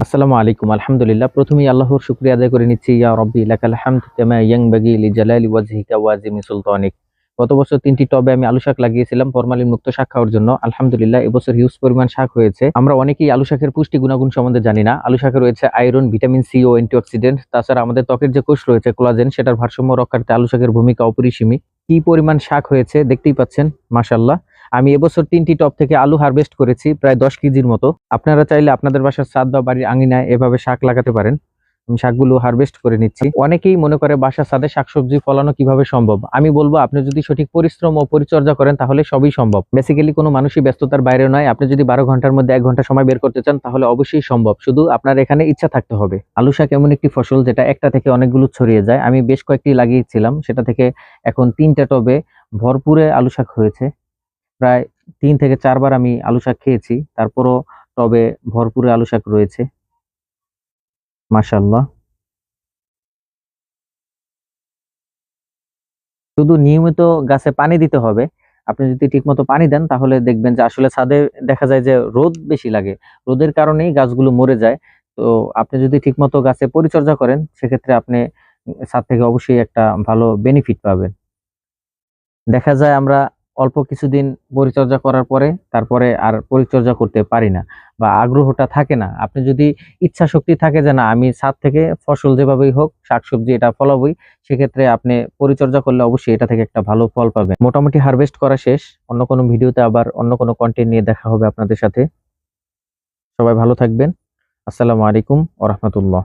আসসালামু আলাইকুম। আলহামদুলিল্লাহ। প্রথমেই আল্লাহর শুকরিয়া আদায় করে নিচ্ছি। ইয়া রাব্বি লাকাল হামদ কামা ইয়ানবাগি লিজালালি ওয়াজহিকা ওয়া আযিমি সুলতানিক। গত বছর ৩টি টবে আমি আলু শাক লাগিয়েছিলাম ফরমালিন মুক্ত শাক খাওয়ার জন্য। আলহামদুলিল্লাহ এবছর হিউজ পরিমাণ শাক হয়েছে। আমরা অনেকেই আলু শাকের পুষ্টি গুণাগুণ সম্বন্ধে জানি না। আলু শাকে রয়েছে আয়রন, ভিটামিন সি ও অ্যান্টিঅক্সিডেন্ট। তাছাড়া আমাদের ত্বকের যে কোষ রয়েছে কোলাজেন, সেটার ভারসাম্য রক্ষার্থে আলু শাকের ভূমিকা অপরিসীম। কি পরিমাণ শাক হয়েছে দেখতেই পাচ্ছেন, মাশাআল্লাহ। আমি এবছর ৩টি টব থেকে আলু হারভেস্ট করেছি প্রায় ১০ কেজির মতো। আপনারা চাইলে আপনাদের বাসার ছাদ বা বাড়ির আঙিনায় এভাবে শাক লাগাতে পারেন। আমি শাকগুলো হারভেস্ট করে নিচ্ছি। অনেকেই মনে করে বাসার ছাদে শাকসবজি ফলানো কিভাবে সম্ভব। আমি বলবো আপনি যদি সঠিক পরিশ্রম ও পরিচর্যা করেন তাহলে সবই সম্ভব। বেসিক্যালি কোনো মানুষই ব্যস্ততার বাইরে নয়। আপনি যদি ১২ ঘন্টার মধ্যে ১ ঘন্টা সময় বের করতে চান তাহলে অবশ্যই সম্ভব। শুধু আপনার এখানে ইচ্ছা থাকতে হবে। আলু শাক এমন একটি ফসল যেটা একটা থেকে অনেকগুলো ছড়িয়ে যায়। আমি বেশ কয়েকটি লাগিয়েছিলাম, সেটা থেকে এখন ৩টা টবে ভরপুরে আলু শাক হয়েছে। প্রায় ৩ থেকে ৪ বার আমি আলু শাক খেয়েছি। তারপরও টবে ভরপুরে আলু শাক রয়েছে। মাশাআল্লাহ। শুধু নিয়মিত গাছে পানি দিতে হবে। আপনি যদি ঠিকমতো পানি দেন তাহলে দেখবেন যে আসলে ছাদে দেখা যায় যে রোদ বেশি লাগে। রোদের কারণেই গাছগুলো মরে যায়। তো আপনি যদি ঠিকমতো গাছে পরিচর্যা করেন সেক্ষেত্রে আপনি ছাদ থেকে অবশ্যই একটা ভালো বেনিফিট পাবেন। দেখা যায় আমরা অল্প কিছুদিন পরিচর্যা করার পরে তারপরে আর পরিচর্যা করতে পারি না বা আগ্রহটা থাকে না। আপনি যদি ইচ্ছা শক্তি থাকে যে না আমি ছাদ থেকে ফসল যেভাবেই হোক শাকসবজি এটা ফলাবই, সেক্ষেত্রে আপনি পরিচর্যা করলে অবশ্যই এটা থেকে একটা ভালো ফল পাবেন। মোটামুটি হারভেস্ট করা শেষ। অন্য কোনো ভিডিওতে আবার অন্য কোনো কন্টেন্ট নিয়ে দেখা হবে আপনাদের সাথে। সবাই ভালো থাকবেন। আসসালামু আলাইকুম ওয়া রাহমাতুল্লাহ।